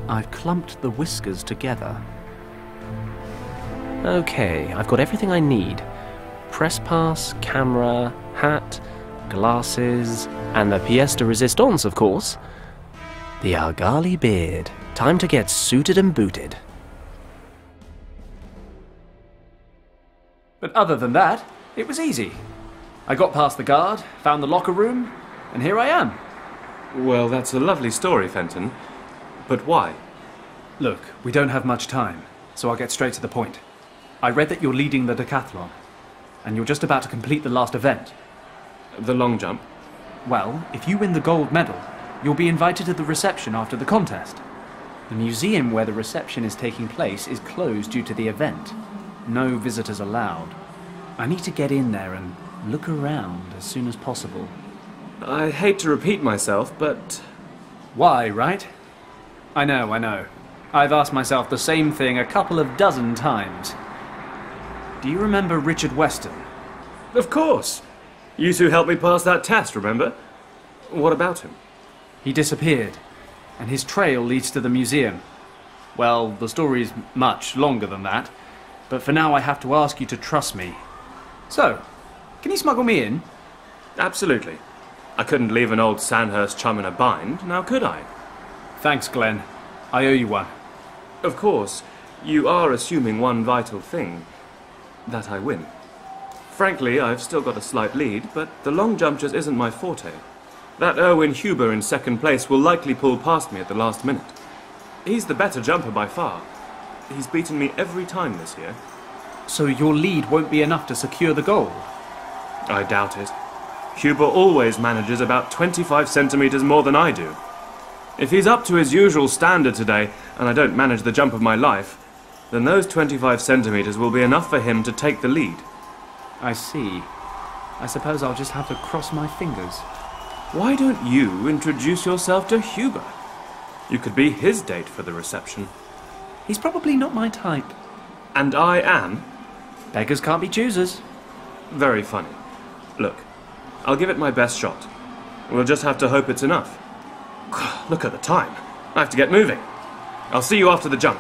I've clumped the whiskers together. Okay, I've got everything I need. Press pass, camera, hat, glasses, and the pièce de résistance, of course. The Argali beard. Time to get suited and booted. But other than that, it was easy. I got past the guard, found the locker room, and here I am. Well, that's a lovely story, Fenton. But why? Look, we don't have much time, so I'll get straight to the point. I read that you're leading the decathlon, and you're just about to complete the last event. The long jump? Well, if you win the gold medal, you'll be invited to the reception after the contest. The museum where the reception is taking place is closed due to the event. No visitors allowed. I need to get in there and look around as soon as possible. I hate to repeat myself, but... Why, right? I know. I've asked myself the same thing a couple of dozen times. Do you remember Richard Weston? Of course! You two helped me pass that test, remember? What about him? He disappeared, and his trail leads to the museum. Well, the story's much longer than that, but for now I have to ask you to trust me. So, can you smuggle me in? Absolutely. I couldn't leave an old Sandhurst chum in a bind, now could I? Thanks, Glenn. I owe you one. Of course, you are assuming one vital thing. That I win. Frankly, I've still got a slight lead, but the long jump just isn't my forte. That Erwin Huber in second place will likely pull past me at the last minute. He's the better jumper by far. He's beaten me every time this year. So your lead won't be enough to secure the goal? I doubt it. Huber always manages about 25 centimetres more than I do. If he's up to his usual standard today, and I don't manage the jump of my life, then those 25 centimetres will be enough for him to take the lead. I see. I suppose I'll just have to cross my fingers. Why don't you introduce yourself to Huber? You could be his date for the reception. He's probably not my type. And I am? Beggars can't be choosers. Very funny. Look, I'll give it my best shot. We'll just have to hope it's enough. Look at the time. I have to get moving. I'll see you after the jump.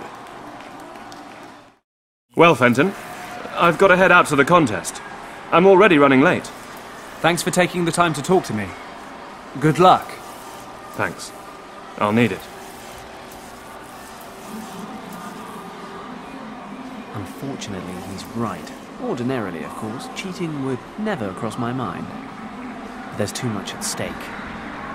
Well, Fenton, I've got to head out to the contest. I'm already running late. Thanks for taking the time to talk to me. Good luck. Thanks. I'll need it. Unfortunately, he's right. Ordinarily, of course, cheating would never cross my mind. But there's too much at stake.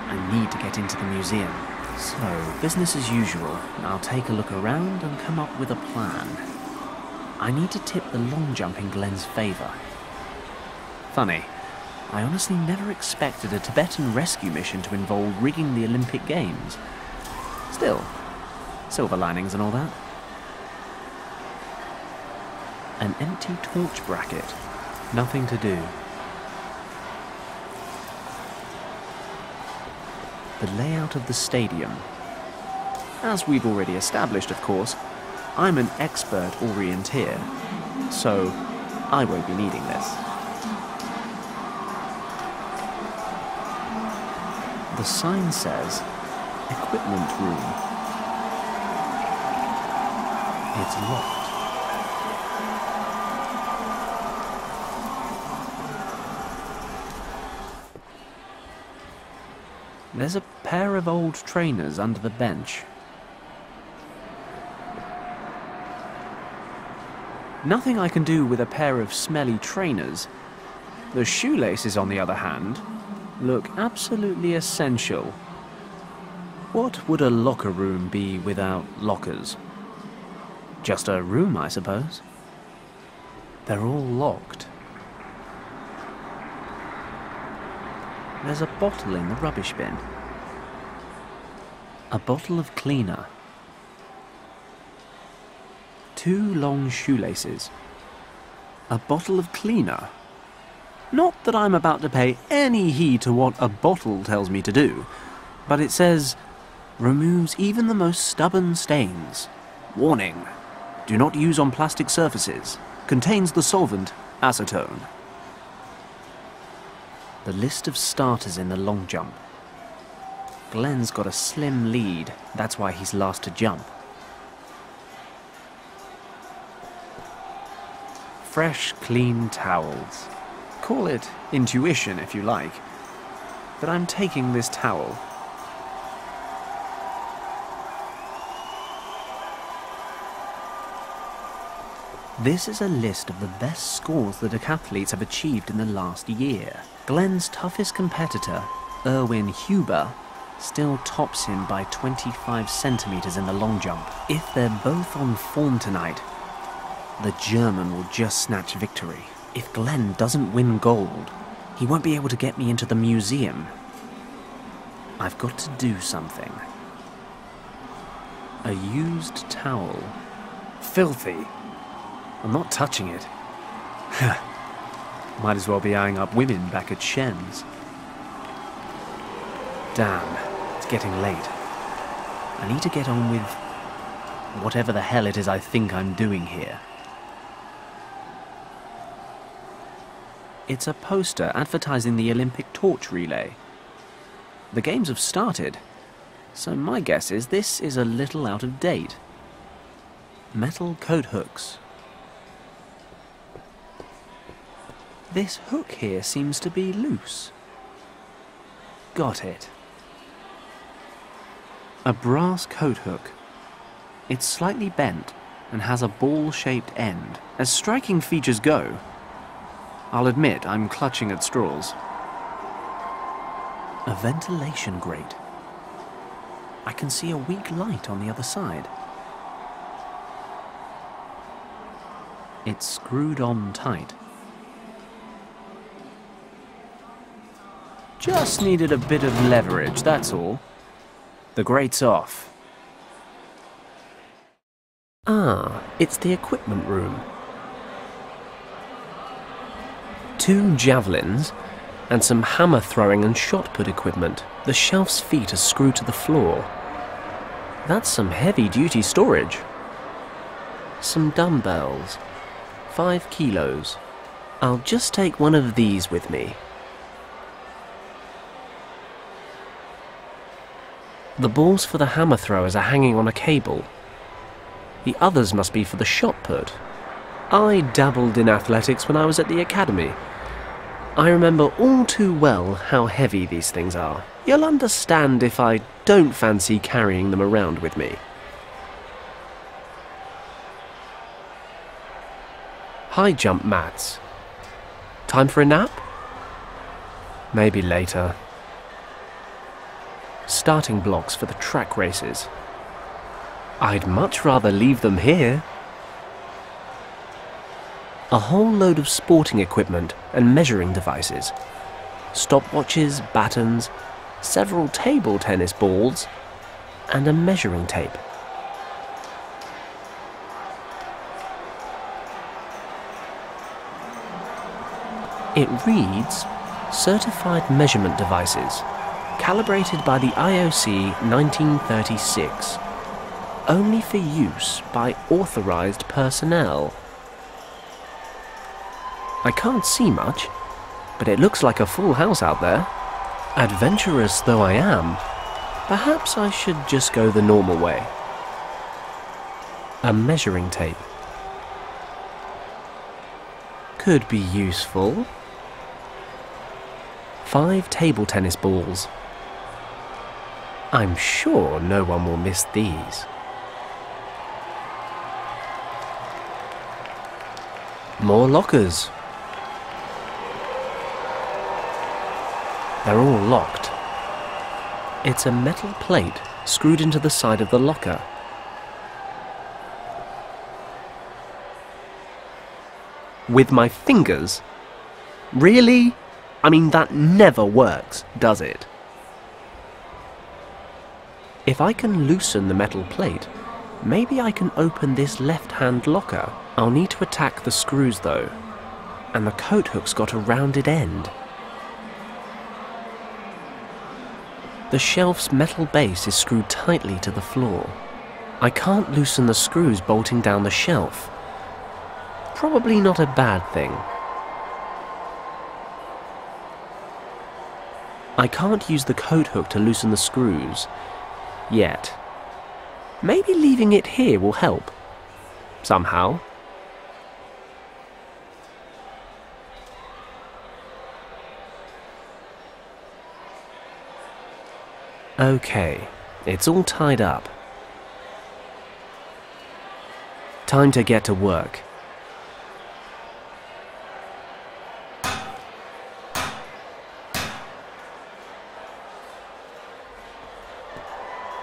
I need to get into the museum. So, business as usual. I'll take a look around and come up with a plan. I need to tip the long jump in Glenn's favour. Funny, I honestly never expected a Tibetan rescue mission to involve rigging the Olympic Games. Still, silver linings and all that. An empty torch bracket. Nothing to do. The layout of the stadium. As we've already established, of course, I'm an expert orienteer, so I won't be needing this. The sign says, equipment room. It's locked. There's a pair of old trainers under the bench. Nothing I can do with a pair of smelly trainers. The shoelaces, on the other hand, look absolutely essential. What would a locker room be without lockers? Just a room, I suppose. They're all locked. There's a bottle in the rubbish bin. A bottle of cleaner. 2 long shoelaces. A bottle of cleaner. Not that I'm about to pay any heed to what a bottle tells me to do, but it says, removes even the most stubborn stains. Warning, do not use on plastic surfaces. Contains the solvent acetone. The list of starters in the long jump. Glenn's got a slim lead. That's why he's last to jump. Fresh, clean towels. Call it intuition if you like. But I'm taking this towel. This is a list of the best scores the decathletes have achieved in the last year. Glenn's toughest competitor, Erwin Huber, still tops him by 25 centimeters in the long jump. If they're both on form tonight, the German will just snatch victory. If Glenn doesn't win gold, he won't be able to get me into the museum. I've got to do something. A used towel. Filthy. I'm not touching it. Might as well be eyeing up women back at Shen's. Damn, it's getting late. I need to get on with whatever the hell it is I think I'm doing here. It's a poster advertising the Olympic torch relay. The games have started, so my guess is this is a little out of date. Metal coat hooks. This hook here seems to be loose. Got it. A brass coat hook. It's slightly bent and has a ball-shaped end. As striking features go, I'll admit I'm clutching at straws. A ventilation grate. I can see a weak light on the other side. It's screwed on tight. Just needed a bit of leverage, that's all. The grate's off. Ah, it's the equipment room. 2 javelins and some hammer throwing and shot put equipment. The shelf's feet are screwed to the floor. That's some heavy-duty storage. Some dumbbells. 5 kilos. I'll just take one of these with me. The balls for the hammer throwers are hanging on a cable. The others must be for the shot put. I dabbled in athletics when I was at the academy. I remember all too well how heavy these things are. You'll understand if I don't fancy carrying them around with me. High jump mats. Time for a nap? Maybe later. Starting blocks for the track races. I'd much rather leave them here. A whole load of sporting equipment and measuring devices. Stopwatches, batons, several table tennis balls, and a measuring tape. It reads, Certified Measurement Devices, calibrated by the IOC 1936, only for use by authorized personnel. I can't see much, but it looks like a full house out there. Adventurous though I am, perhaps I should just go the normal way. A measuring tape. Could be useful. 5 table tennis balls. I'm sure no one will miss these. More lockers. They're all locked. It's a metal plate screwed into the side of the locker. With my fingers? Really? I mean, that never works, does it? If I can loosen the metal plate, maybe I can open this left-hand locker. I'll need to attack the screws though, and the coat hook's got a rounded end. The shelf's metal base is screwed tightly to the floor. I can't loosen the screws bolting down the shelf. Probably not a bad thing. I can't use the coat hook to loosen the screws. Yet. Maybe leaving it here will help. Somehow. Okay, it's all tied up. Time to get to work.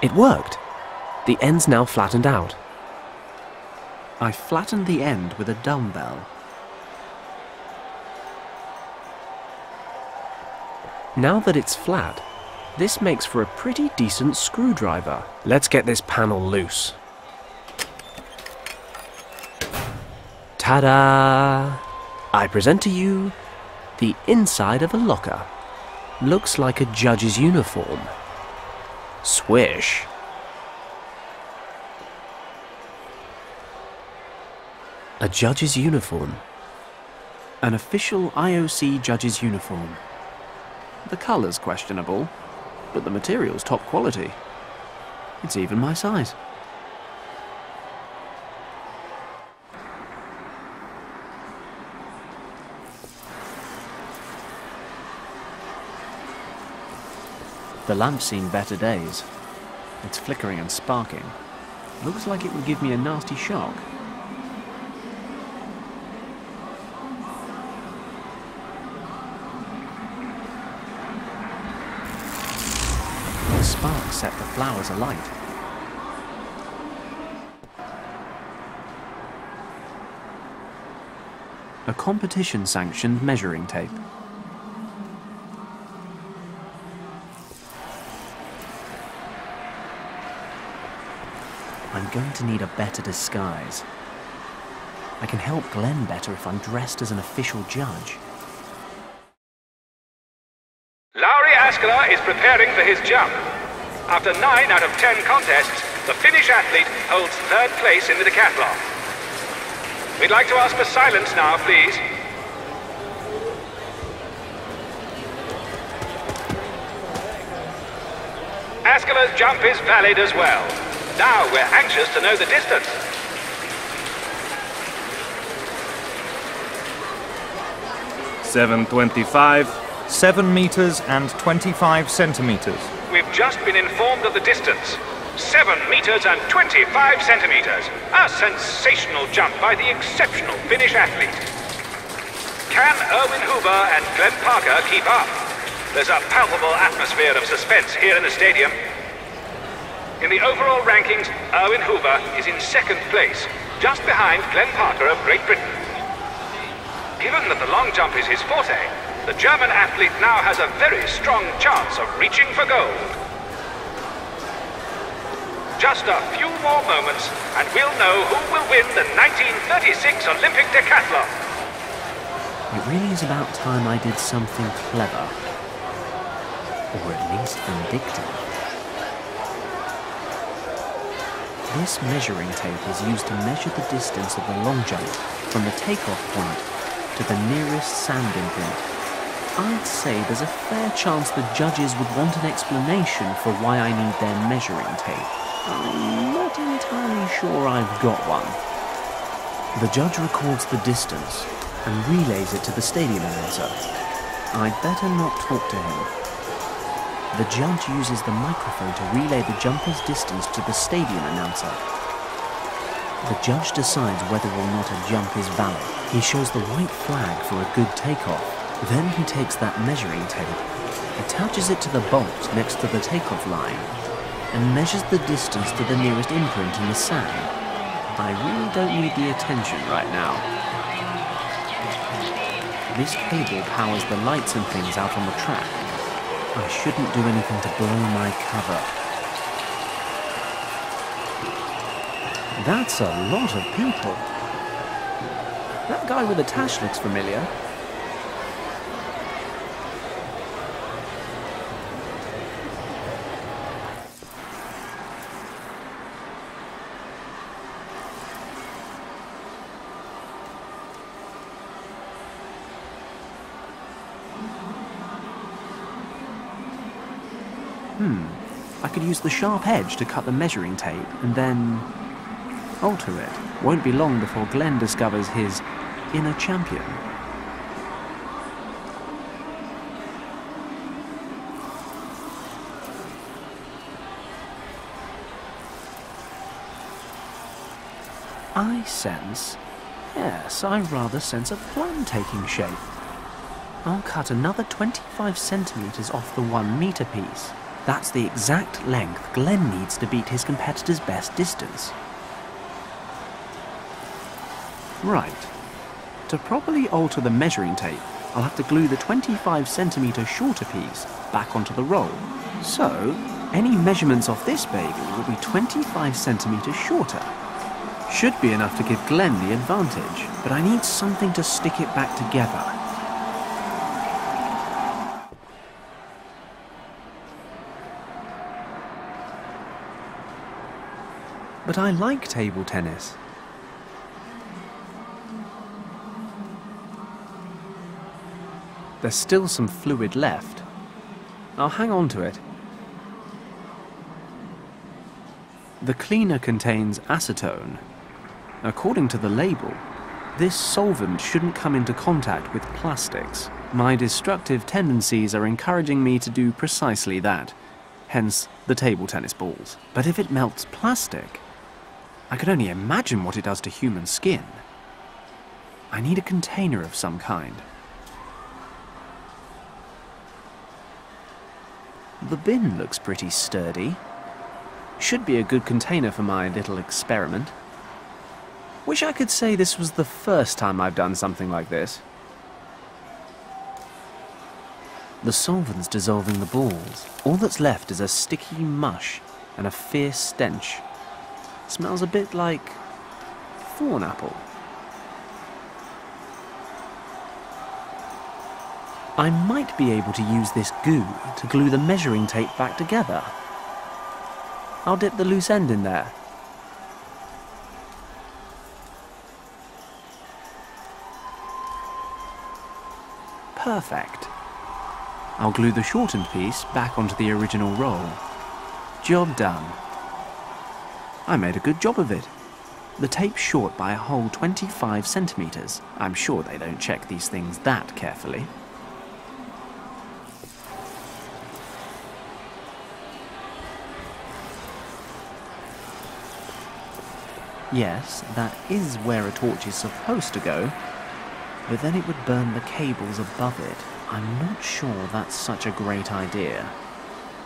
It worked. The end's now flattened out. I flattened the end with a dumbbell. Now that it's flat, this makes for a pretty decent screwdriver. Let's get this panel loose. Ta-da! I present to you the inside of a locker. Looks like a judge's uniform. Swish. A judge's uniform. An official IOC judge's uniform. The colour's questionable, but the material's top quality. It's even my size. The lamp's seen better days. It's flickering and sparking. Looks like it would give me a nasty shock. The sparks set the flowers alight. A competition-sanctioned measuring tape. I'm going to need a better disguise. I can help Glenn better if I'm dressed as an official judge. Lowry Askela is preparing for his jump. After 9 out of 10 contests, the Finnish athlete holds 3rd place in the decathlon. We'd like to ask for silence now, please. Askela's jump is valid as well. Now we're anxious to know the distance. $7.25. 7 meters and 25 centimeters. We've just been informed of the distance. 7 meters and 25 centimeters. A sensational jump by the exceptional Finnish athlete. Can Erwin Huber and Glenn Parker keep up? There's a palpable atmosphere of suspense here in the stadium. In the overall rankings, Erwin Huber is in 2nd place, just behind Glenn Parker of Great Britain. Given that the long jump is his forte, the German athlete now has a very strong chance of reaching for gold. Just a few more moments, and we'll know who will win the 1936 Olympic decathlon. It really is about time I did something clever. Or at least vindictive. This measuring tape is used to measure the distance of the long jump from the takeoff point to the nearest sand imprint. I'd say there's a fair chance the judges would want an explanation for why I need their measuring tape. I'm not entirely sure I've got one. The judge records the distance and relays it to the stadium announcer. I'd better not talk to him. The judge uses the microphone to relay the jumper's distance to the stadium announcer. The judge decides whether or not a jump is valid. He shows the white flag for a good takeoff. Then he takes that measuring tape, attaches it to the bolt next to the takeoff line, and measures the distance to the nearest imprint in the sand. I really don't need the attention right now. This cable powers the lights and things out on the track. I shouldn't do anything to blow my cover. That's a lot of people. That guy with the tash looks familiar. I could use the sharp edge to cut the measuring tape and then alter it. Won't be long before Glenn discovers his inner champion. I sense, yes, I rather sense a plan taking shape. I'll cut another 25 centimeters off the 1 meter piece. That's the exact length Glenn needs to beat his competitor's best distance. Right. To properly alter the measuring tape, I'll have to glue the 25 centimeter shorter piece back onto the roll. So, any measurements off this baby will be 25 centimeters shorter. Should be enough to give Glenn the advantage, but I need something to stick it back together. But I like table tennis. There's still some fluid left. I'll hang on to it. The cleaner contains acetone. According to the label, this solvent shouldn't come into contact with plastics. My destructive tendencies are encouraging me to do precisely that, hence the table tennis balls. But if it melts plastic, I can only imagine what it does to human skin. I need a container of some kind. The bin looks pretty sturdy. Should be a good container for my little experiment. Wish I could say this was the first time I've done something like this. The solvent's dissolving the balls. All that's left is a sticky mush and a fierce stench. Smells a bit like thorn apple. I might be able to use this goo to glue the measuring tape back together. I'll dip the loose end in there. Perfect. I'll glue the shortened piece back onto the original roll. Job done. I made a good job of it. The tape's short by a whole 25 centimeters. I'm sure they don't check these things that carefully. Yes, that is where a torch is supposed to go, but then it would burn the cables above it. I'm not sure that's such a great idea.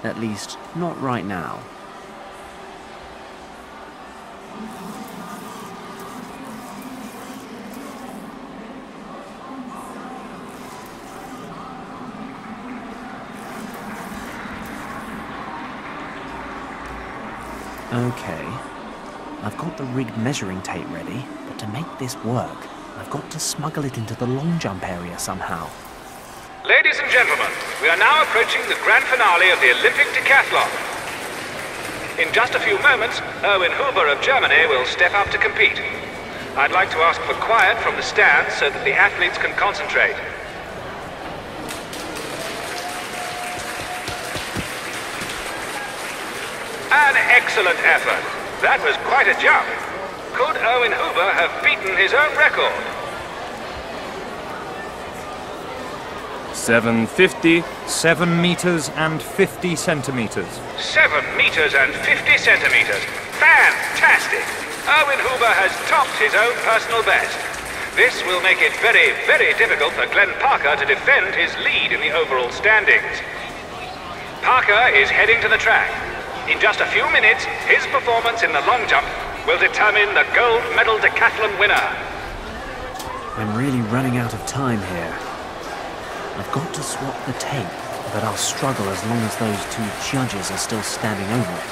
At least, not right now. Okay. I've got the rigged measuring tape ready, but to make this work, I've got to smuggle it into the long jump area somehow. Ladies and gentlemen, we are now approaching the grand finale of the Olympic decathlon. In just a few moments, Erwin Huber of Germany will step up to compete. I'd like to ask for quiet from the stands so that the athletes can concentrate. An excellent effort. That was quite a jump. Could Erwin Huber have beaten his own record? 750. 7 meters and 50 centimeters. 7 meters and 50 centimeters. Fantastic! Erwin Huber has topped his own personal best. This will make it very, very difficult for Glenn Parker to defend his lead in the overall standings. Parker is heading to the track. In just a few minutes, his performance in the long jump will determine the gold medal decathlon winner. I'm really running out of time here. I've got to swap the tape, but I'll struggle as long as those two judges are still standing over it.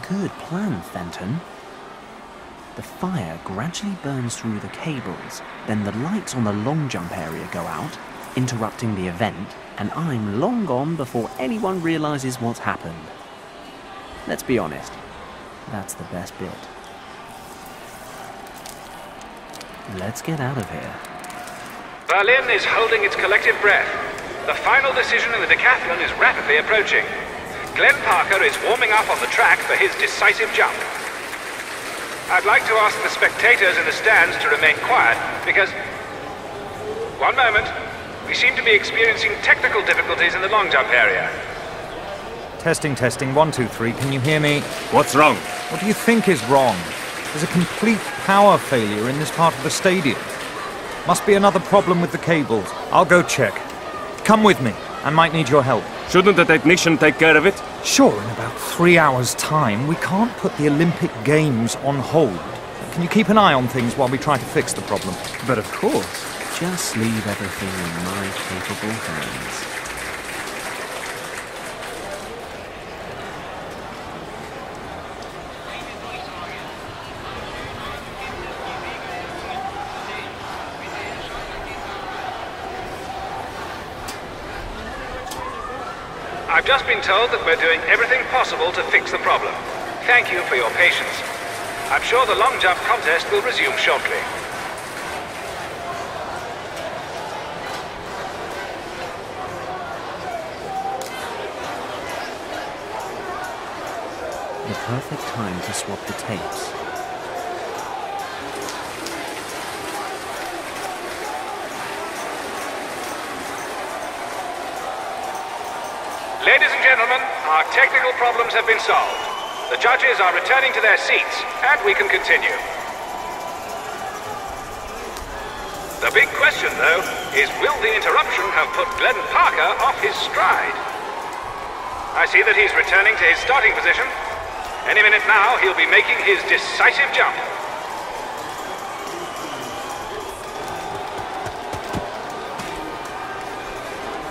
Good plan, Fenton. The fire gradually burns through the cables, then the lights on the long jump area go out, interrupting the event, and I'm long gone before anyone realizes what's happened. Let's be honest, that's the best bit. Let's get out of here. Berlin is holding its collective breath. The final decision in the decathlon is rapidly approaching. Glenn Parker is warming up on the track for his decisive jump. I'd like to ask the spectators in the stands to remain quiet, because... One moment. We seem to be experiencing technical difficulties in the long jump area. Testing, testing, 1, 2, 3, can you hear me? What's wrong? What do you think is wrong? There's a complete power failure in this part of the stadium. Must be another problem with the cables. I'll go check. Come with me. I might need your help. Shouldn't the technician take care of it? Sure, in about 3 hours' time, we can't put the Olympic Games on hold. Can you keep an eye on things while we try to fix the problem? But of course. Just leave everything in my capable hands. I've just been told that we're doing everything possible to fix the problem. Thank you for your patience. I'm sure the long jump contest will resume shortly. The perfect time to swap the tapes. Ladies and gentlemen, our technical problems have been solved. The judges are returning to their seats, and we can continue. The big question, though, is will the interruption have put Glenn Parker off his stride? I see that he's returning to his starting position. Any minute now, he'll be making his decisive jump.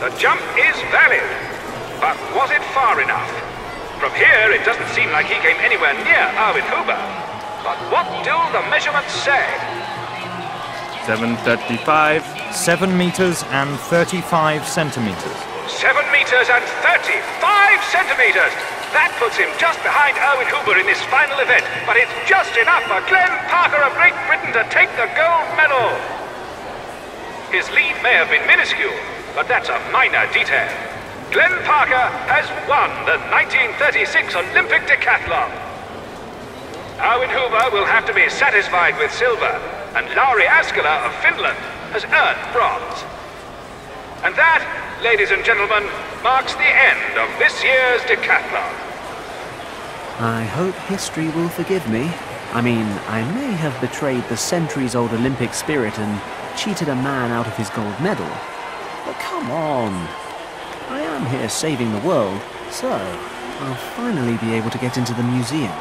The jump is valid. But was it far enough? From here, it doesn't seem like he came anywhere near Erwin Huber. But what do the measurements say? 7:35. 7 meters and 35 centimeters. 7 meters and 35 centimeters! That puts him just behind Erwin Huber in this final event, but it's just enough for Glenn Parker of Great Britain to take the gold medal! His lead may have been minuscule, but that's a minor detail. Glenn Parker has won the 1936 Olympic decathlon. Erwin Huber will have to be satisfied with silver, and Lauri Askela of Finland has earned bronze. And that, ladies and gentlemen, marks the end of this year's decathlon. I hope history will forgive me. I mean, I may have betrayed the centuries-old Olympic spirit and cheated a man out of his gold medal. But come on. I am here saving the world, so I'll finally be able to get into the museum.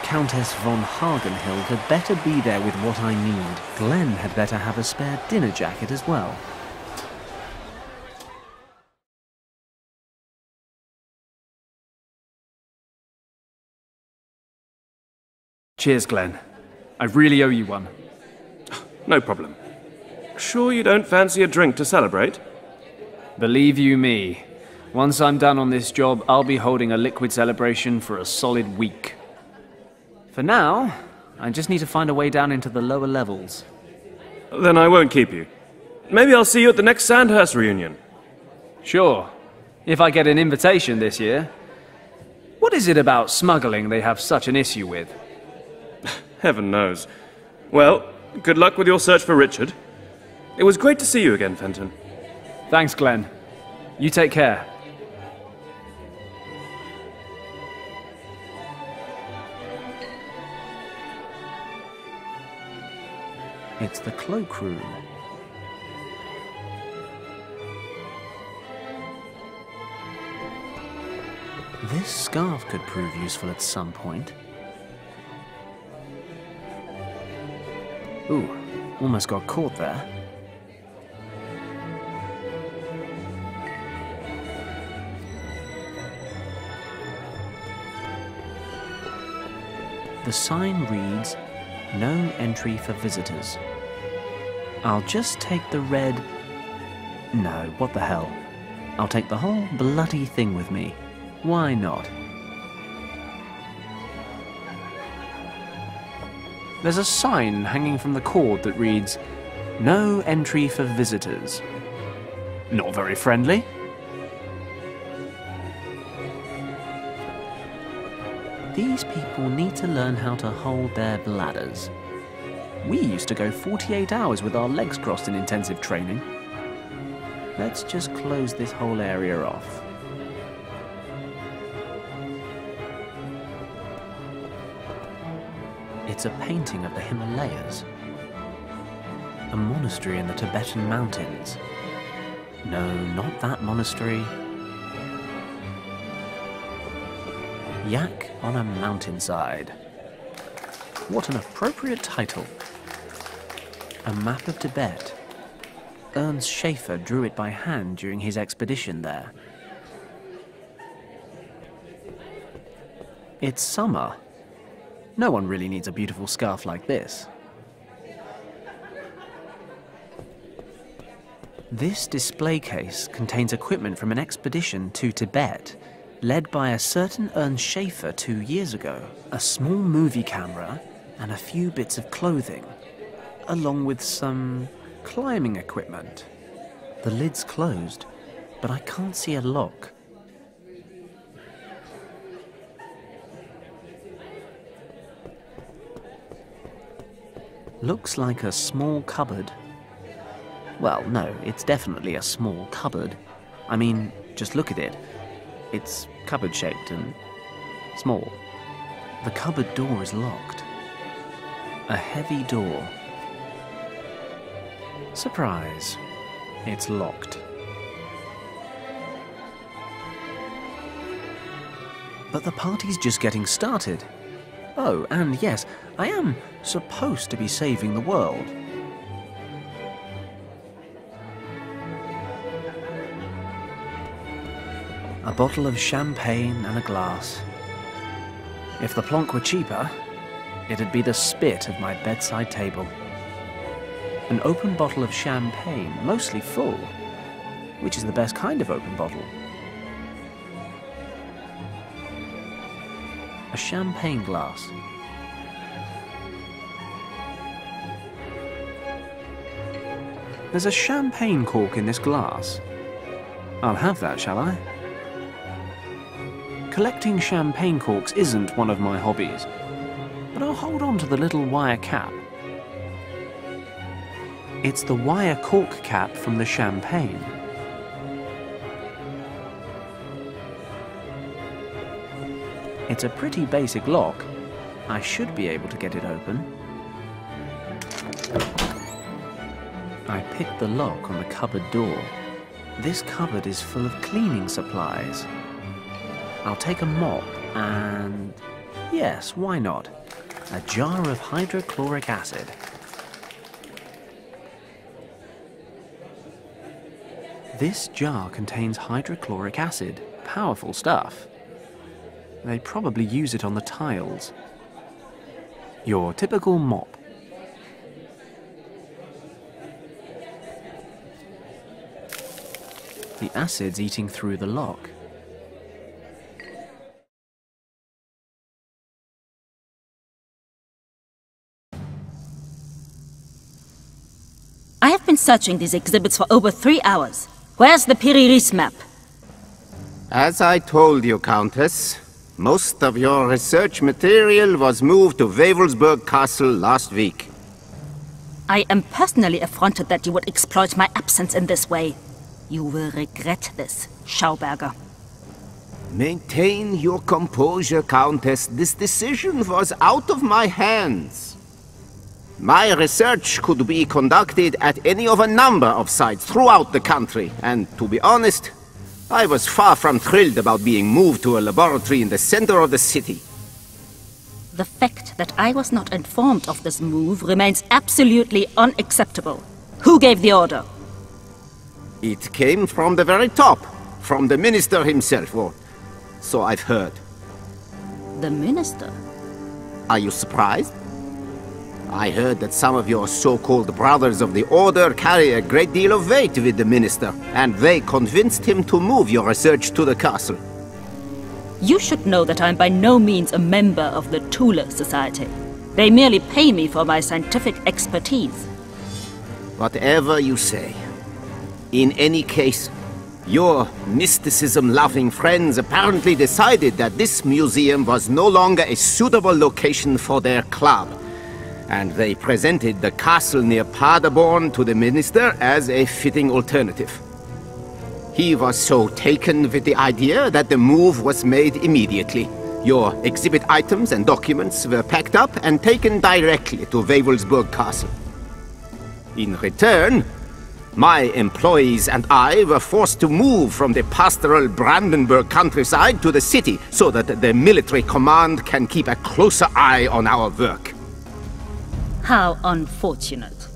Countess von Hagenhild had better be there with what I need. Glenn had better have a spare dinner jacket as well. Cheers, Glenn. I really owe you one. No problem. Sure you don't fancy a drink to celebrate? Believe you me, once I'm done on this job, I'll be holding a liquid celebration for a solid week. For now, I just need to find a way down into the lower levels. Then I won't keep you. Maybe I'll see you at the next Sandhurst reunion. Sure, if I get an invitation this year. What is it about smuggling they have such an issue with? Heaven knows. Well, good luck with your search for Richard. It was great to see you again, Fenton. Thanks, Glenn. You take care. It's the cloakroom. This scarf could prove useful at some point. Ooh, almost got caught there. The sign reads, "No entry for visitors." I'll just take the red... No, what the hell. I'll take the whole bloody thing with me. Why not? There's a sign hanging from the cord that reads, "No entry for visitors." Not very friendly. These people need to learn how to hold their bladders. We used to go 48 hours with our legs crossed in intensive training. Let's just close this whole area off. It's a painting of the Himalayas. A monastery in the Tibetan mountains. No, not that monastery. Yak on a mountainside. What an appropriate title. A map of Tibet. Ernst Schaefer drew it by hand during his expedition there. It's summer. No one really needs a beautiful scarf like this. This display case contains equipment from an expedition to Tibet, led by a certain Ernst Schaefer 2 years ago. A small movie camera and a few bits of clothing, along with some climbing equipment. The lid's closed, but I can't see a lock. Looks like a small cupboard. Well, no, it's definitely a small cupboard. I mean, just look at it. It's cupboard-shaped and small. The cupboard door is locked. A heavy door. Surprise. It's locked. But the party's just getting started. Oh, and yes, I am supposed to be saving the world. A bottle of champagne and a glass. If the plonk were cheaper, it'd be the spit of my bedside table. An open bottle of champagne, mostly full, which is the best kind of open bottle. A champagne glass. There's a champagne cork in this glass. I'll have that, shall I? Collecting champagne corks isn't one of my hobbies, but I'll hold on to the little wire cap. It's the wire cork cap from the champagne. It's a pretty basic lock. I should be able to get it open. I picked the lock on the cupboard door. This cupboard is full of cleaning supplies. I'll take a mop and... yes, why not? A jar of hydrochloric acid. This jar contains hydrochloric acid. Powerful stuff. They probably use it on the tiles. Your typical mop. The acid's eating through the lock. I have been searching these exhibits for over 3 hours. Where's the Piriris map? As I told you, Countess, most of your research material was moved to Wavelsburg Castle last week. I am personally affronted that you would exploit my absence in this way. You will regret this, Schauberger. Maintain your composure, Countess. This decision was out of my hands. My research could be conducted at any of a number of sites throughout the country, and to be honest, I was far from thrilled about being moved to a laboratory in the center of the city. The fact that I was not informed of this move remains absolutely unacceptable. Who gave the order? It came from the very top, from the minister himself, or so I've heard. The minister? Are you surprised? I heard that some of your so-called brothers of the Order carry a great deal of weight with the minister, and they convinced him to move your research to the castle. You should know that I'm by no means a member of the Thule Society. They merely pay me for my scientific expertise. Whatever you say. In any case, your mysticism-loving friends apparently decided that this museum was no longer a suitable location for their club, and they presented the castle near Paderborn to the minister as a fitting alternative. He was so taken with the idea that the move was made immediately. Your exhibit items and documents were packed up and taken directly to Wewelsburg Castle. In return, my employees and I were forced to move from the pastoral Brandenburg countryside to the city so that the military command can keep a closer eye on our work. How unfortunate.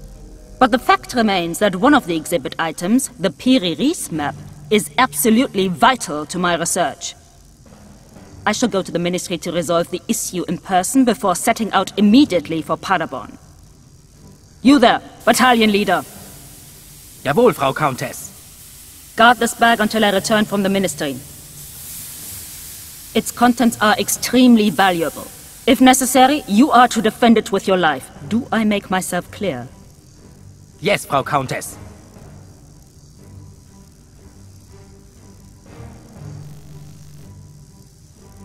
But the fact remains that one of the exhibit items, the Piri-Reis map, is absolutely vital to my research. I shall go to the ministry to resolve the issue in person before setting out immediately for Paderborn. You there, battalion leader. Jawohl, Frau Countess. Guard this bag until I return from the ministry. Its contents are extremely valuable. If necessary, you are to defend it with your life. Do I make myself clear? Yes, Frau Countess.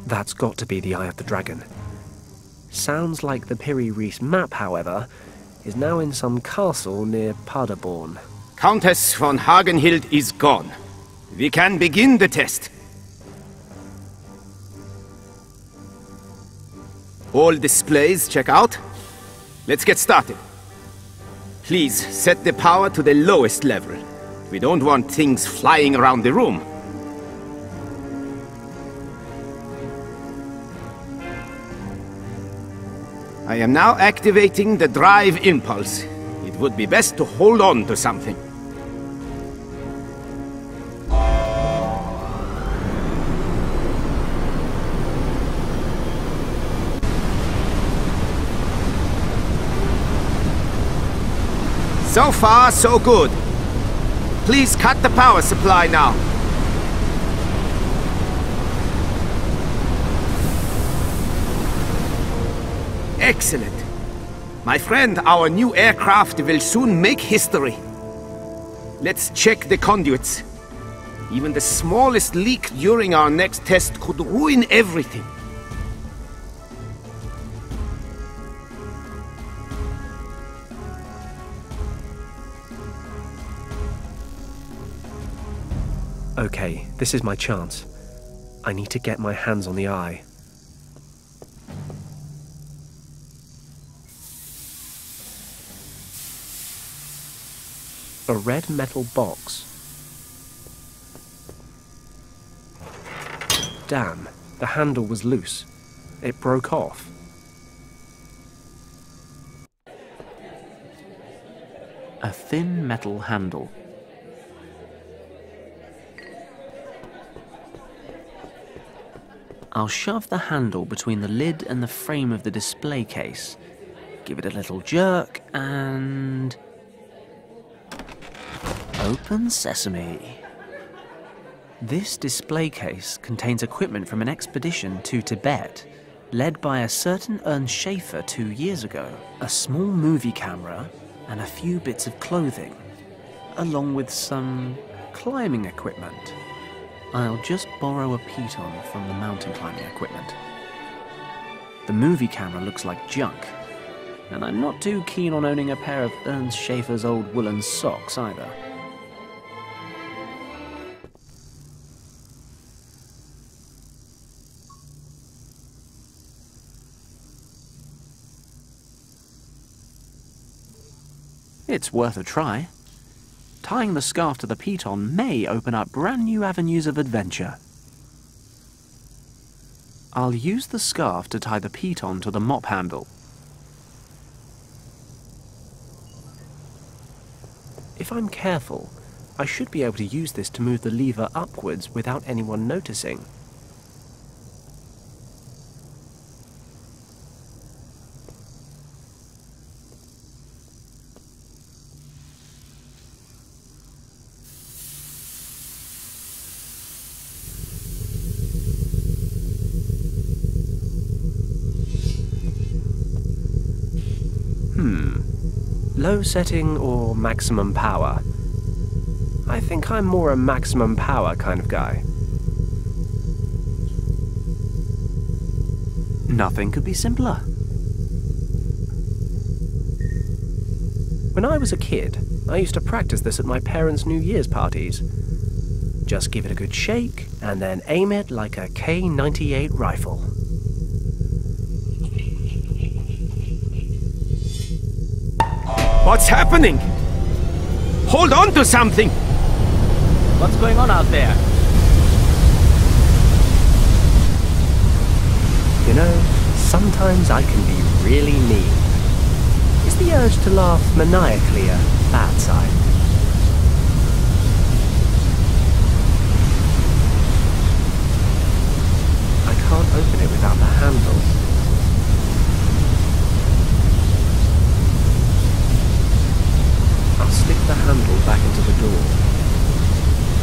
That's got to be the Eye of the Dragon. Sounds like the Piri-Reis map, however, is now in some castle near Paderborn. Countess von Hagenhild is gone. We can begin the test. All displays check out. Let's get started. Please set the power to the lowest level. We don't want things flying around the room. I am now activating the drive impulse. It would be best to hold on to something. So far, so good. Please cut the power supply now. Excellent. My friend, our new aircraft will soon make history. Let's check the conduits. Even the smallest leak during our next test could ruin everything. Okay, this is my chance. I need to get my hands on the eye. A red metal box. Damn, the handle was loose. It broke off. A thin metal handle. I'll shove the handle between the lid and the frame of the display case, give it a little jerk, and... Open sesame. This display case contains equipment from an expedition to Tibet, led by a certain Ernst Schaefer 2 years ago. A small movie camera and a few bits of clothing, along with some climbing equipment. I'll just borrow a piton from the mountain climbing equipment. The movie camera looks like junk, and I'm not too keen on owning a pair of Ernst Schaefer's old woolen socks either. It's worth a try. Tying the scarf to the piton may open up brand new avenues of adventure. I'll use the scarf to tie the piton to the mop handle. If I'm careful, I should be able to use this to move the lever upwards without anyone noticing. Low setting or maximum power? I think I'm more a maximum power kind of guy. Nothing could be simpler. When I was a kid, I used to practice this at my parents' New Year's parties. Just give it a good shake, and then aim it like a K-98 rifle. What's happening? Hold on to something! What's going on out there? You know, sometimes I can be really mean. Is the urge to laugh maniacally a bad sign? I can't open it without the handle. I'll stick the handle back into the door.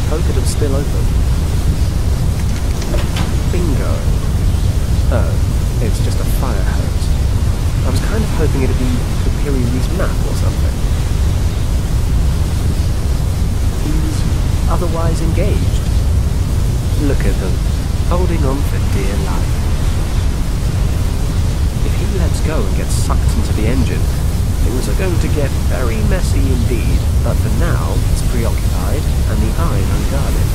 Hope it'll still open. Bingo. Oh, it's just a fire hose. I was kind of hoping it'd be the Pyrenees map or something. He's otherwise engaged. Look at them, holding on for dear life. If he lets go and gets sucked into the engine, things are going to get very messy indeed, but for now, he's preoccupied and the eye unguarded.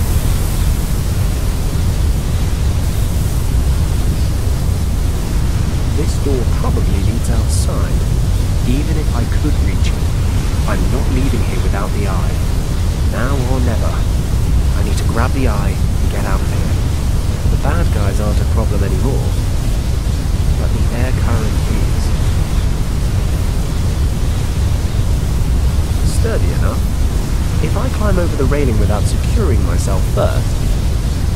This door probably leads outside. Even if I could reach it, I'm not leaving here without the eye. Now or never. I need to grab the eye and get out of here. The bad guys aren't a problem anymore, but the air current is. Sturdy enough. If I climb over the railing without securing myself first,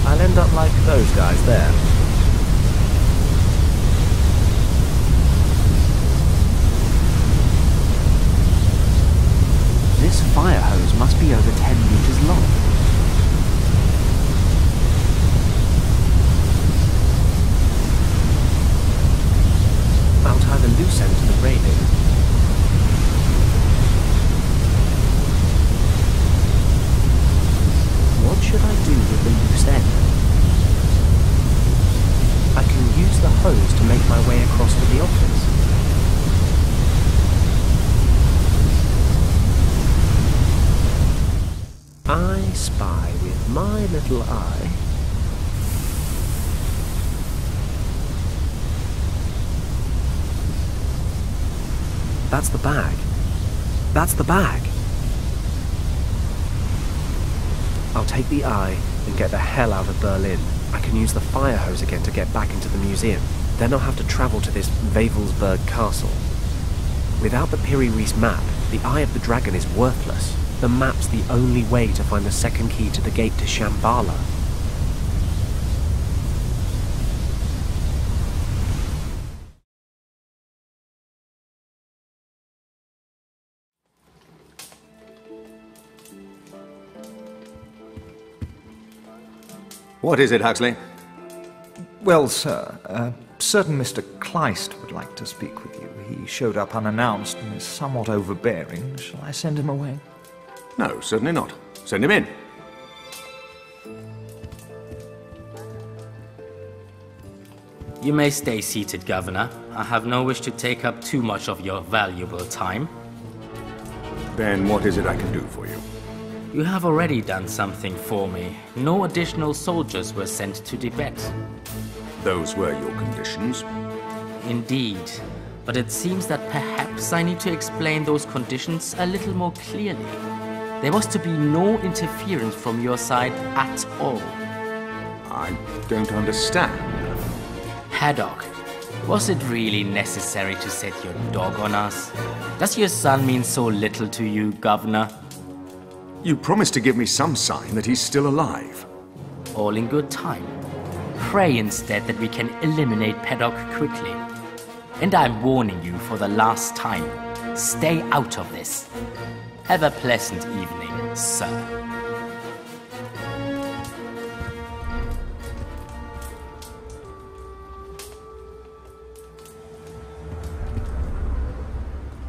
I'll end up like those guys there. This fire hose must be over 10 meters long. I'll tie the loose end to the railing. What should I do with the loose end? I can use the hose to make my way across to the office. I spy with my little eye. That's the bag. That's the bag. I'll take the eye and get the hell out of Berlin. I can use the fire hose again to get back into the museum. Then I'll have to travel to this Wewelsburg castle. Without the Pyrenees map, the Eye of the Dragon is worthless. The map's the only way to find the second key to the gate to Shambhala. What is it, Huxley? Well, sir, a certain Mr. Kleist would like to speak with you. He showed up unannounced and is somewhat overbearing. Shall I send him away? No, certainly not. Send him in. You may stay seated, Governor. I have no wish to take up too much of your valuable time. Then what is it I can do for you? You have already done something for me. No additional soldiers were sent to Tibet. Those were your conditions. Indeed. But it seems that perhaps I need to explain those conditions a little more clearly. There was to be no interference from your side at all. I don't understand. Paddock, was it really necessary to set your dog on us? Does your son mean so little to you, Governor? You promised to give me some sign that he's still alive. All in good time. Pray instead that we can eliminate Paddock quickly. And I'm warning you for the last time. Stay out of this. Have a pleasant evening, sir.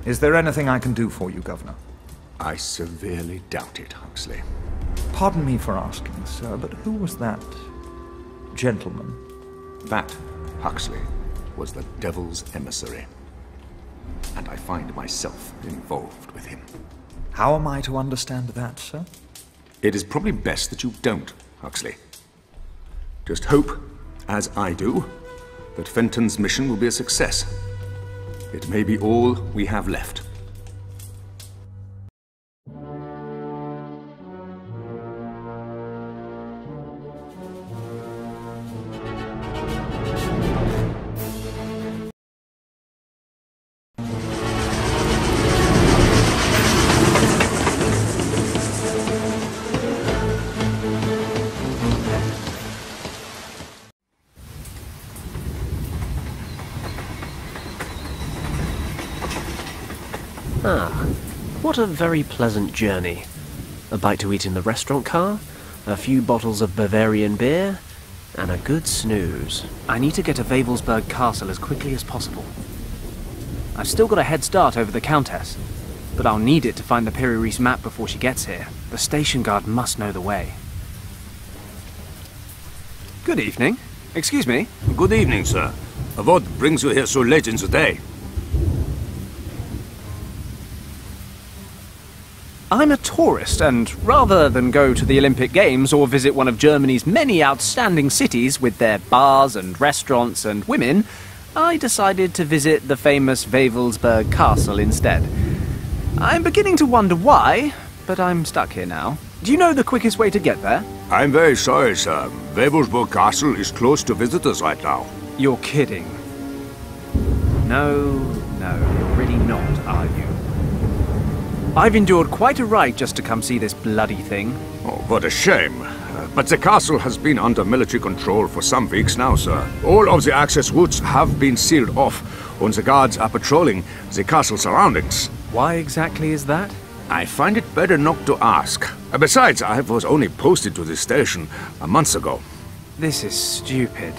Is there anything I can do for you, Governor? I severely doubt it, Huxley. Pardon me for asking, sir, but who was that gentleman? That, Huxley, was the devil's emissary. And I find myself involved with him. How am I to understand that, sir? It is probably best that you don't, Huxley. Just hope, as I do, that Fenton's mission will be a success. It may be all we have left. Ah, what a very pleasant journey. A bite to eat in the restaurant car, a few bottles of Bavarian beer, and a good snooze. I need to get to Wavelsberg Castle as quickly as possible. I've still got a head start over the Countess, but I'll need it to find the Piri-Reis map before she gets here. The station guard must know the way. Good evening. Excuse me. Good evening, sir. What brings you here so late in the day? I'm a tourist, and rather than go to the Olympic Games or visit one of Germany's many outstanding cities with their bars and restaurants and women, I decided to visit the famous Wavelsberg Castle instead. I'm beginning to wonder why, but I'm stuck here now. Do you know the quickest way to get there? I'm very sorry, sir. Wavelsberg Castle is closed to visitors right now. You're kidding. No, you're really not, are you? I've endured quite a ride just to come see this bloody thing. Oh, what a shame. But the castle has been under military control for some weeks now, sir. All of the access routes have been sealed off, and the guards are patrolling the castle surroundings. Why exactly is that? I find it better not to ask. Besides, I was only posted to this station a month ago. This is stupid.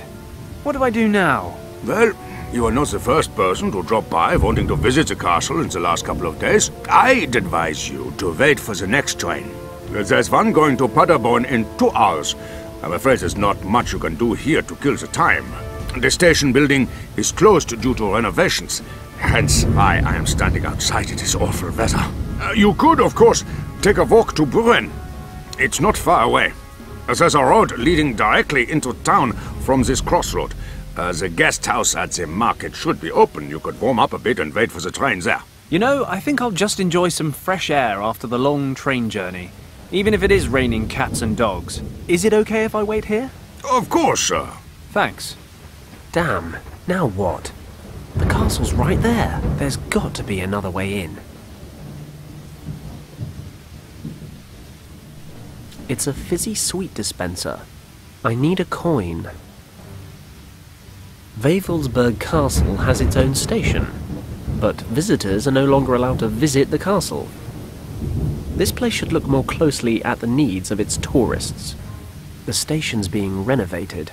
What do I do now? Well, you are not the first person to drop by wanting to visit the castle in the last couple of days. I'd advise you to wait for the next train. There's one going to Paderborn in 2 hours. I'm afraid there's not much you can do here to kill the time. The station building is closed due to renovations, hence why I am standing outside in this awful weather. You could, of course, take a walk to Brünn. It's not far away. There's a road leading directly into town from this crossroad. The guest house at the market should be open. You could warm up a bit and wait for the train there. You know, I think I'll just enjoy some fresh air after the long train journey. Even if it is raining cats and dogs. Is it okay if I wait here? Of course, sir. Thanks. Damn, now what? The castle's right there. There's got to be another way in. It's a fizzy sweet dispenser. I need a coin. Wavelsberg Castle has its own station, but visitors are no longer allowed to visit the castle. This place should look more closely at the needs of its tourists. The station's being renovated,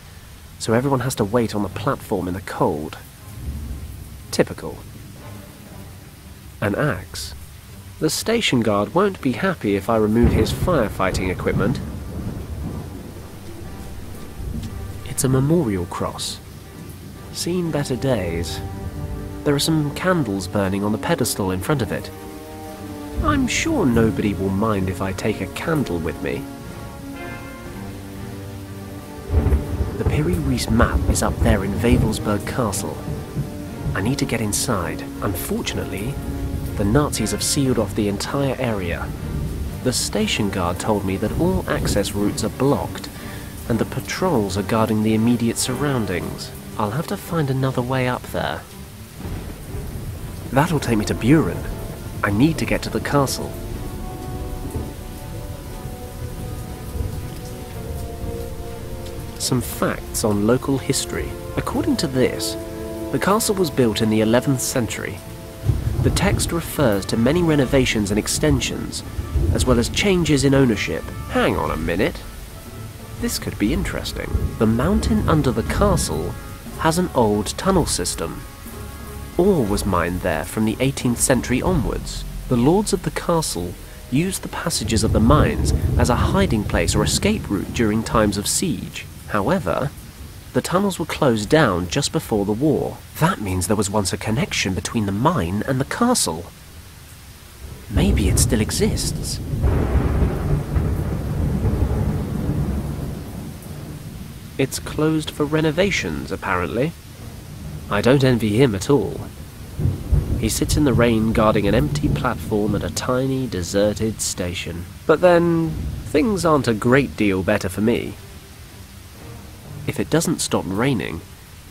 so everyone has to wait on the platform in the cold. Typical. An axe. The station guard won't be happy if I remove his firefighting equipment. It's a memorial cross. Seen better days. There are some candles burning on the pedestal in front of it. I'm sure nobody will mind if I take a candle with me. The Piri-Reis map is up there in Wavelsberg Castle. I need to get inside. Unfortunately, the Nazis have sealed off the entire area. The station guard told me that all access routes are blocked, and the patrols are guarding the immediate surroundings. I'll have to find another way up there. That'll take me to Buren. I need to get to the castle. Some facts on local history. According to this, the castle was built in the 11th century. The text refers to many renovations and extensions, as well as changes in ownership. Hang on a minute. This could be interesting. The mountain under the castle has an old tunnel system. ore was mined there from the 18th century onwards. The lords of the castle used the passages of the mines as a hiding place or escape route during times of siege. However, the tunnels were closed down just before the war. That means there was once a connection between the mine and the castle. Maybe it still exists. It's closed for renovations, apparently. I don't envy him at all. He sits in the rain guarding an empty platform at a tiny, deserted station. But then, things aren't a great deal better for me. If it doesn't stop raining,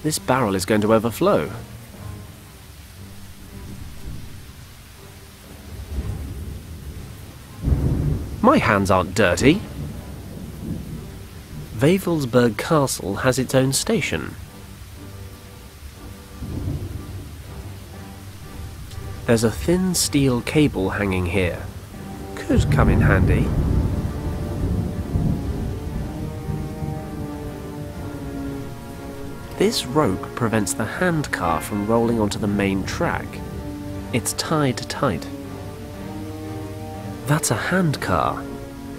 this barrel is going to overflow. My hands aren't dirty. Wewelsburg Castle has its own station. There's a thin steel cable hanging here. Could come in handy. This rope prevents the handcar from rolling onto the main track. It's tied tight. That's a handcar.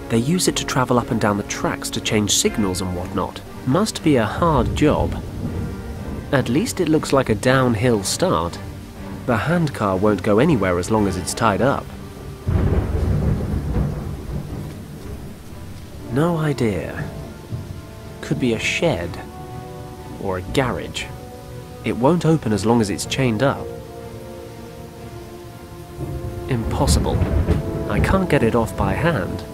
They use it to travel up and down the tracks to change signals and whatnot. Must be a hard job. At least it looks like a downhill start. The handcar won't go anywhere as long as it's tied up. No idea. Could be a shed. Or a garage. It won't open as long as it's chained up. Impossible. I can't get it off by hand.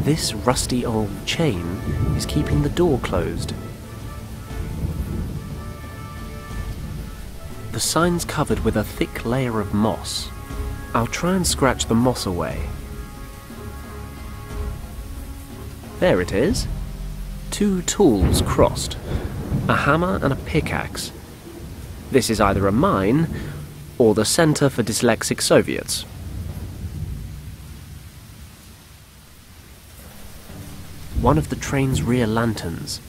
This rusty old chain is keeping the door closed. The sign's covered with a thick layer of moss. I'll try and scratch the moss away. There it is. 2 tools crossed. A hammer and a pickaxe. This is either a mine or the Center for Dyslexic Soviets. One of the train's rear lanterns.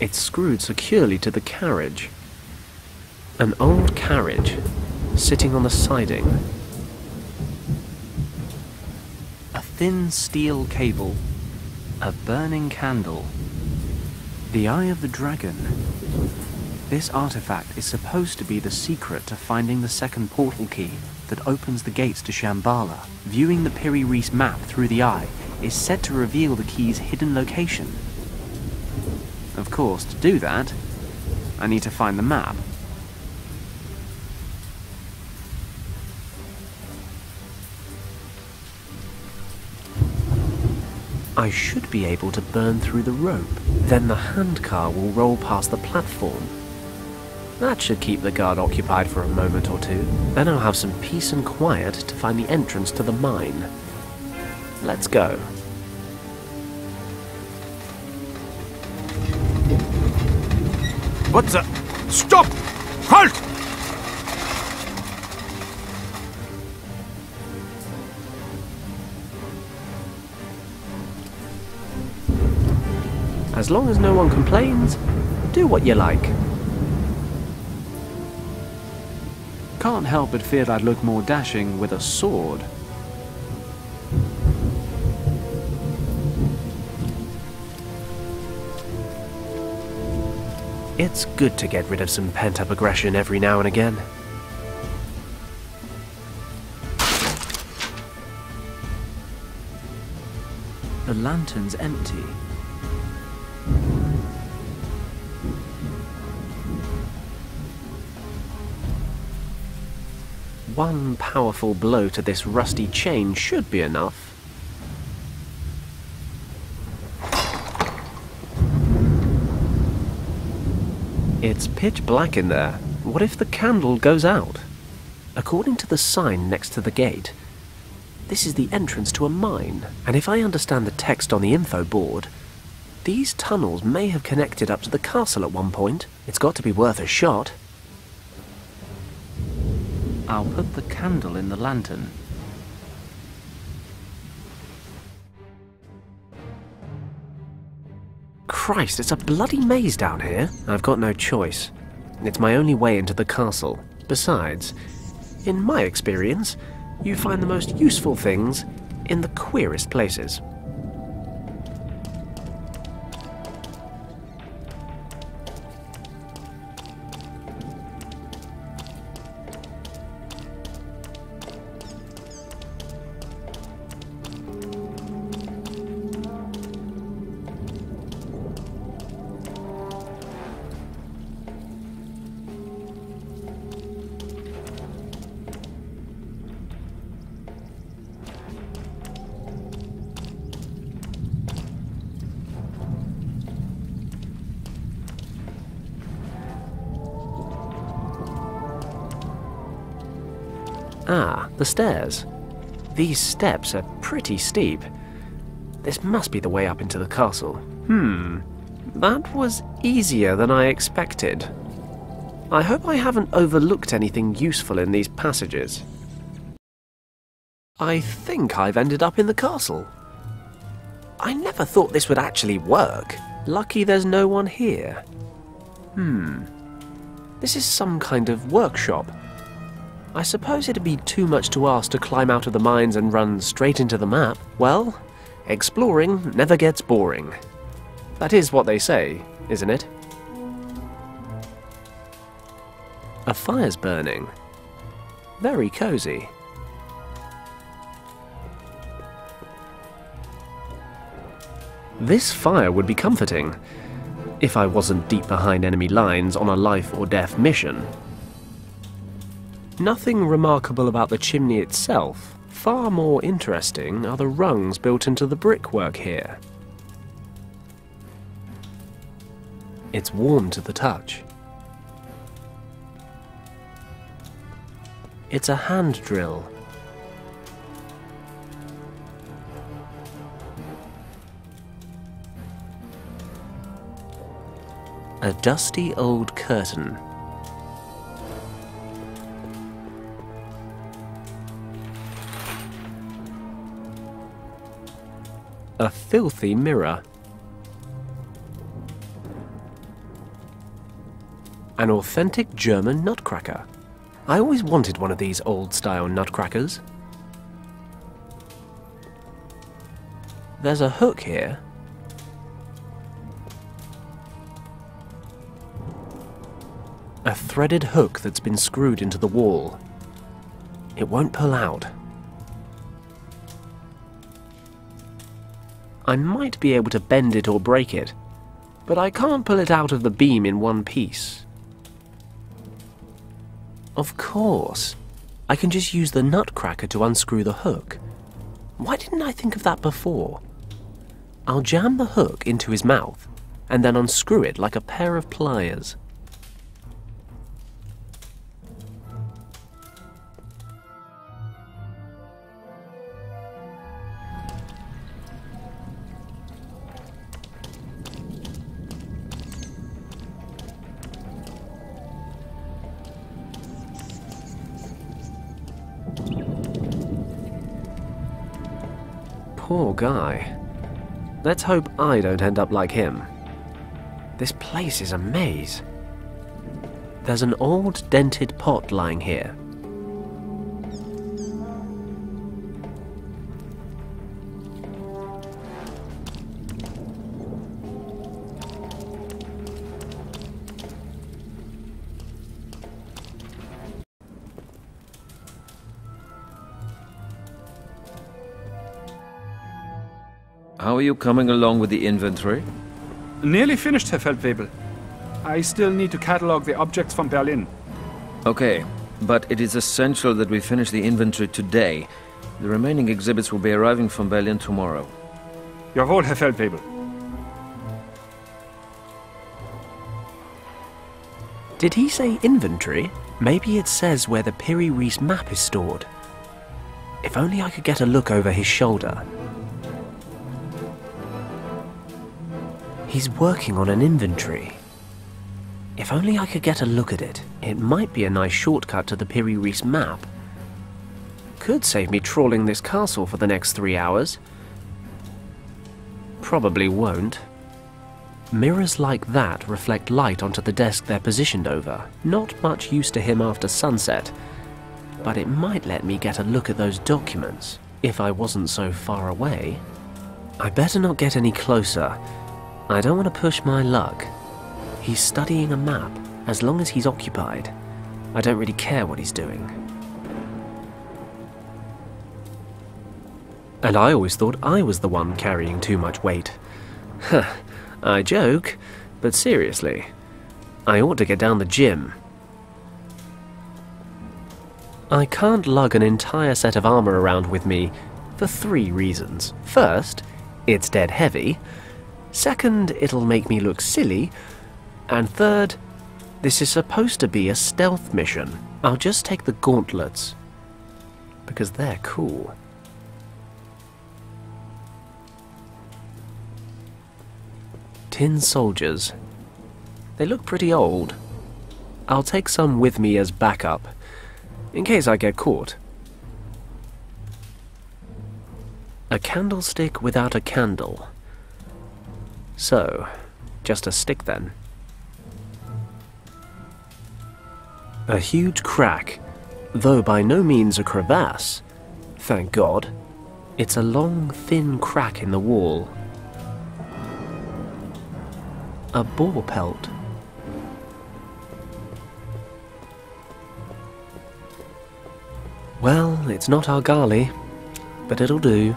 It's screwed securely to the carriage. An old carriage sitting on the siding. A thin steel cable. A burning candle. The Eye of the Dragon. This artifact is supposed to be the secret to finding the second portal key that opens the gates to Shambhala. Viewing the Piri-Reis map through the eye is said to reveal the key's hidden location. Of course, to do that, I need to find the map. I should be able to burn through the rope. Then the handcar will roll past the platform. That should keep the guard occupied for a moment or two. Then I'll have some peace and quiet to find the entrance to the mine. Let's go. What the? Stop! Halt! As long as no one complains, do what you like. Can't help but feel I'd look more dashing with a sword. It's good to get rid of some pent-up aggression every now and again. The lantern's empty. One powerful blow to this rusty chain should be enough. It's pitch black in there. What if the candle goes out? According to the sign next to the gate, this is the entrance to a mine. And if I understand the text on the info board, these tunnels may have connected up to the castle at one point. It's got to be worth a shot. I'll put the candle in the lantern. Christ, it's a bloody maze down here. I've got no choice. It's my only way into the castle. Besides, in my experience, you find the most useful things in the queerest places. Ah, the stairs. These steps are pretty steep. This must be the way up into the castle. That was easier than I expected. I hope I haven't overlooked anything useful in these passages. I think I've ended up in the castle. I never thought this would actually work. Lucky there's no one here. This is some kind of workshop. I suppose it'd be too much to ask to climb out of the mines and run straight into the map. Well, exploring never gets boring. That is what they say, isn't it? A fire's burning. Very cozy. This fire would be comforting, if I wasn't deep behind enemy lines on a life or death mission. Nothing remarkable about the chimney itself. Far more interesting are the rungs built into the brickwork here. It's warm to the touch. It's a hand drill. A dusty old curtain. A filthy mirror. An authentic German nutcracker. I always wanted one of these old-style nutcrackers. There's a hook here. A threaded hook that's been screwed into the wall. It won't pull out. I might be able to bend it or break it, but I can't pull it out of the beam in one piece. Of course, I can just use the nutcracker to unscrew the hook. Why didn't I think of that before? I'll jam the hook into his mouth, and then unscrew it like a pair of pliers. Poor guy. Let's hope I don't end up like him. This place is a maze. There's an old dented pot lying here. How are you coming along with the inventory? Nearly finished, Herr Feldwebel. I still need to catalogue the objects from Berlin. Okay, but it is essential that we finish the inventory today. The remaining exhibits will be arriving from Berlin tomorrow. Jawohl, Herr Feldwebel. Did he say inventory? Maybe it says where the Piri Reis map is stored. If only I could get a look over his shoulder. He's working on an inventory. If only I could get a look at it. It might be a nice shortcut to the Piri Reis map. Could save me trawling this castle for the next 3 hours. Probably won't. Mirrors like that reflect light onto the desk they're positioned over. Not much use to him after sunset, but it might let me get a look at those documents if I wasn't so far away. I better not get any closer. I don't want to push my luck. He's studying a map. As long as he's occupied, I don't really care what he's doing. And I always thought I was the one carrying too much weight. Huh, I joke, but seriously, I ought to get down the gym. I can't lug an entire set of armor around with me for 3 reasons. First, it's dead heavy. Second, it'll make me look silly. And third, this is supposed to be a stealth mission. I'll just take the gauntlets, because they're cool. Tin soldiers. They look pretty old. I'll take some with me as backup, in case I get caught. A candlestick without a candle. So, just a stick then. A huge crack, though by no means a crevasse. Thank God. It's a long, thin crack in the wall. A boar pelt. Well, it's not Argali, but it'll do.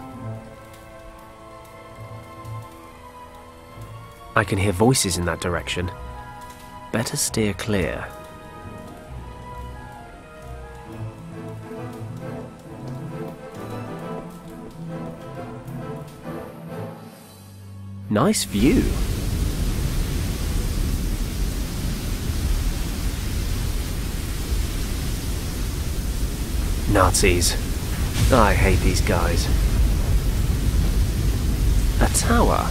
I can hear voices in that direction. Better steer clear. Nice view. Nazis. I hate these guys. A tower.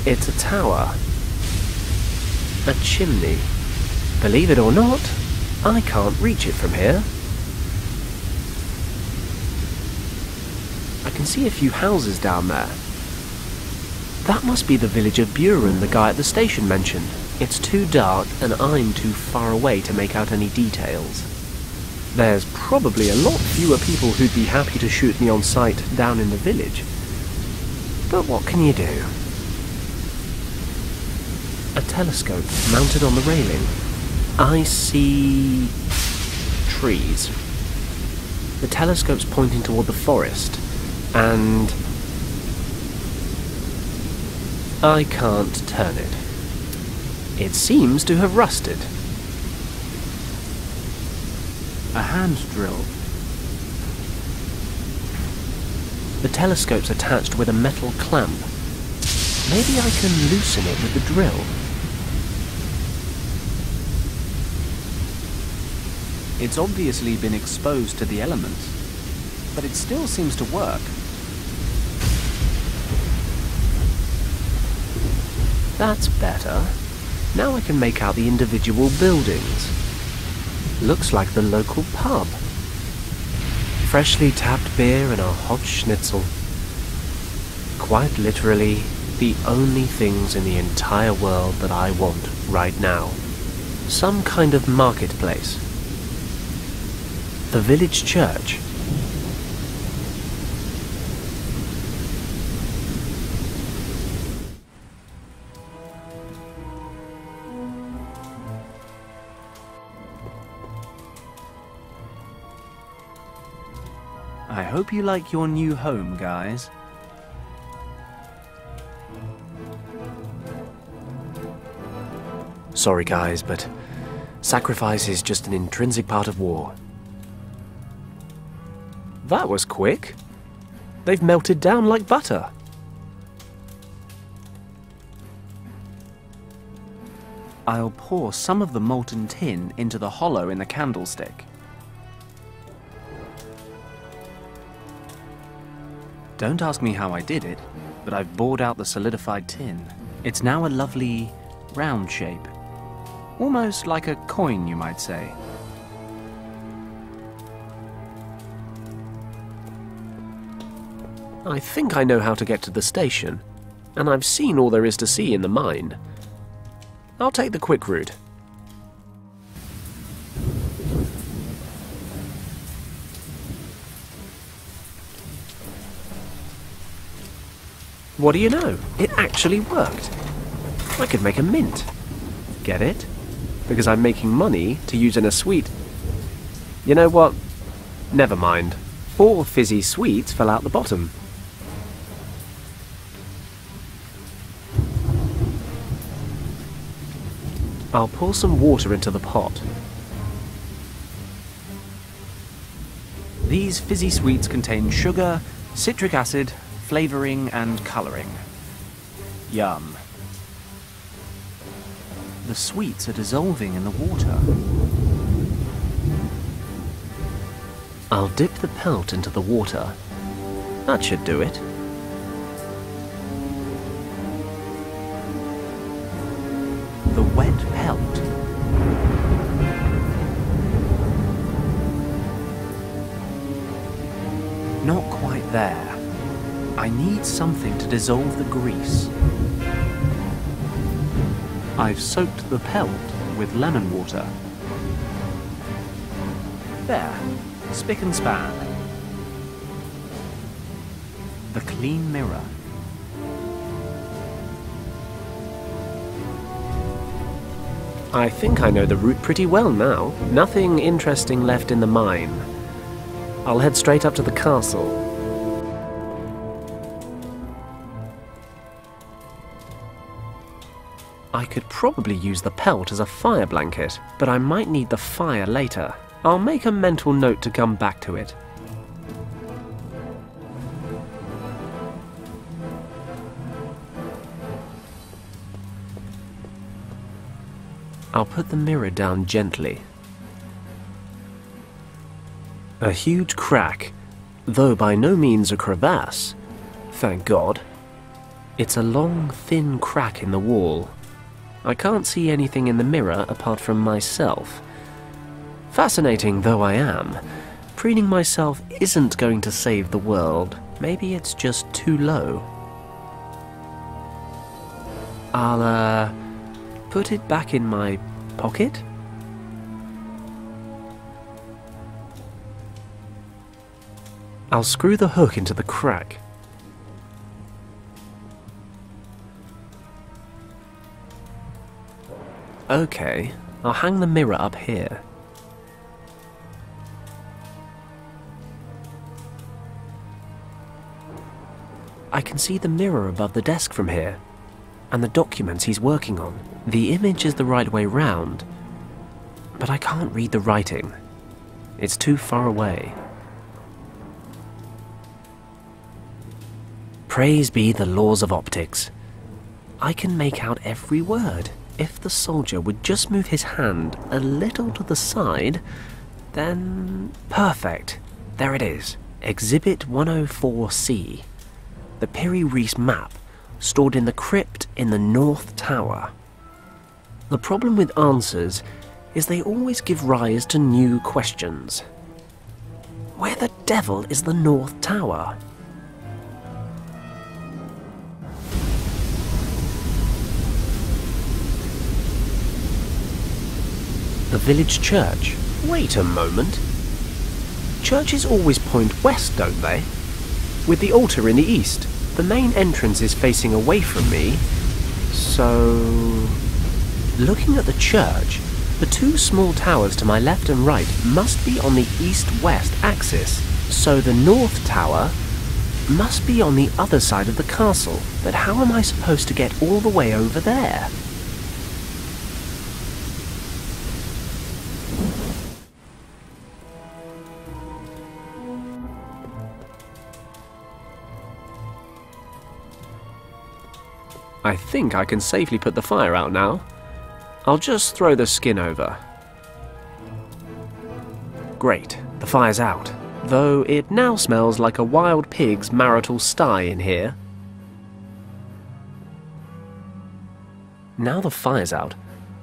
It's a tower. A chimney. Believe it or not, I can't reach it from here. I can see a few houses down there. That must be the village of Buren the guy at the station mentioned. It's too dark and I'm too far away to make out any details. There's probably a lot fewer people who'd be happy to shoot me on sight down in the village. But what can you do? A telescope mounted on the railing. I see trees. The telescope's pointing toward the forest, and I can't turn it. It seems to have rusted. A hand drill. The telescope's attached with a metal clamp. Maybe I can loosen it with the drill. It's obviously been exposed to the elements, but it still seems to work. That's better. Now I can make out the individual buildings. Looks like the local pub. Freshly tapped beer and a hot schnitzel. Quite literally, the only things in the entire world that I want right now. Some kind of marketplace. The village church. I hope you like your new home, guys. Sorry guys, but sacrifice is just an intrinsic part of war. That was quick. They've melted down like butter. I'll pour some of the molten tin into the hollow in the candlestick. Don't ask me how I did it, but I've bored out the solidified tin. It's now a lovely round shape. Almost like a coin, you might say. I think I know how to get to the station, and I've seen all there is to see in the mine. I'll take the quick route. What do you know? It actually worked. I could make a mint. Get it? Because I'm making money to use in a sweet. You know what? Never mind. 4 fizzy sweets fell out the bottom. I'll pour some water into the pot. These fizzy sweets contain sugar, citric acid, flavouring and colouring. Yum. The sweets are dissolving in the water. I'll dip the pelt into the water. That should do it. The wet pelt. Not quite there. I need something to dissolve the grease. I've soaked the pelt with lemon water. There. Spick and span. The clean mirror. I think I know the route pretty well now. Nothing interesting left in the mine. I'll head straight up to the castle. I could probably use the pelt as a fire blanket, but I might need the fire later. I'll make a mental note to come back to it. I'll put the mirror down gently. A huge crack, though by no means a crevasse. Thank God. It's a long, thin crack in the wall. I can't see anything in the mirror apart from myself. Fascinating though I am, preening myself isn't going to save the world. Maybe it's just too low. I'll, put it back in my pocket? I'll screw the hook into the crack. Okay, I'll hang the mirror up here. I can see the mirror above the desk from here, and the documents he's working on. The image is the right way round, but I can't read the writing. It's too far away. Praise be the laws of optics. I can make out every word. If the soldier would just move his hand a little to the side, then... perfect. There it is. Exhibit 104C. The Piri-Reis map, stored in the crypt in the North Tower. The problem with answers is they always give rise to new questions. Where the devil is the North Tower? The village church. Wait a moment. Churches always point west, don't they? With the altar in the east. The main entrance is facing away from me, so... Looking at the church, the 2 small towers to my left and right must be on the east-west axis, so the north tower must be on the other side of the castle. But how am I supposed to get all the way over there? I think I can safely put the fire out now. I'll just throw the skin over. Great, the fire's out, though it now smells like a wild pig's marital sty in here. Now the fire's out,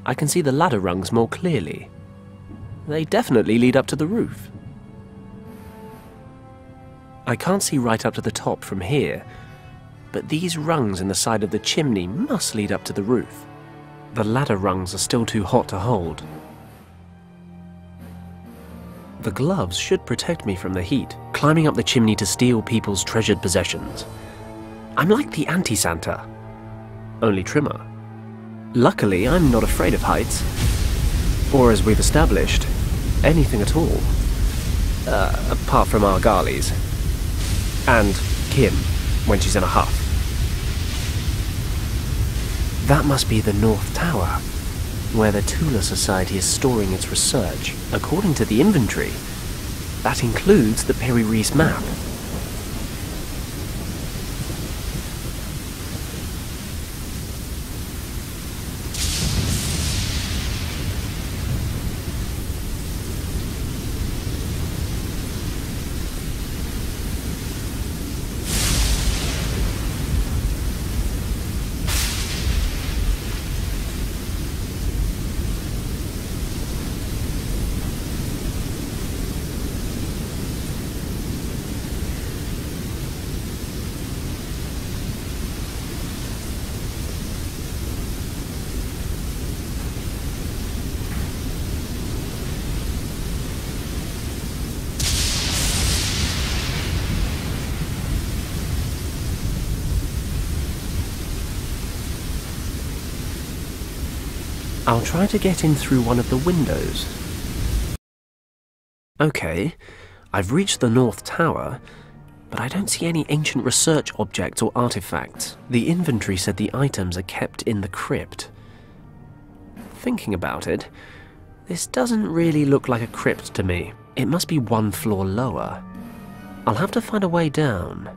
I can see the ladder rungs more clearly. They definitely lead up to the roof. I can't see right up to the top from here, but these rungs in the side of the chimney must lead up to the roof. The ladder rungs are still too hot to hold. The gloves should protect me from the heat, climbing up the chimney to steal people's treasured possessions. I'm like the anti-Santa, only trimmer. Luckily, I'm not afraid of heights. Or, as we've established, anything at all. Apart from our Garleys. And Kim, when she's in a huff. That must be the North Tower, where the Tula Society is storing its research. According to the inventory, that includes the Peri-Reis map. I'll try to get in through one of the windows. Okay, I've reached the North Tower, but I don't see any ancient research objects or artifacts. The inventory said the items are kept in the crypt. Thinking about it, this doesn't really look like a crypt to me. It must be one floor lower. I'll have to find a way down.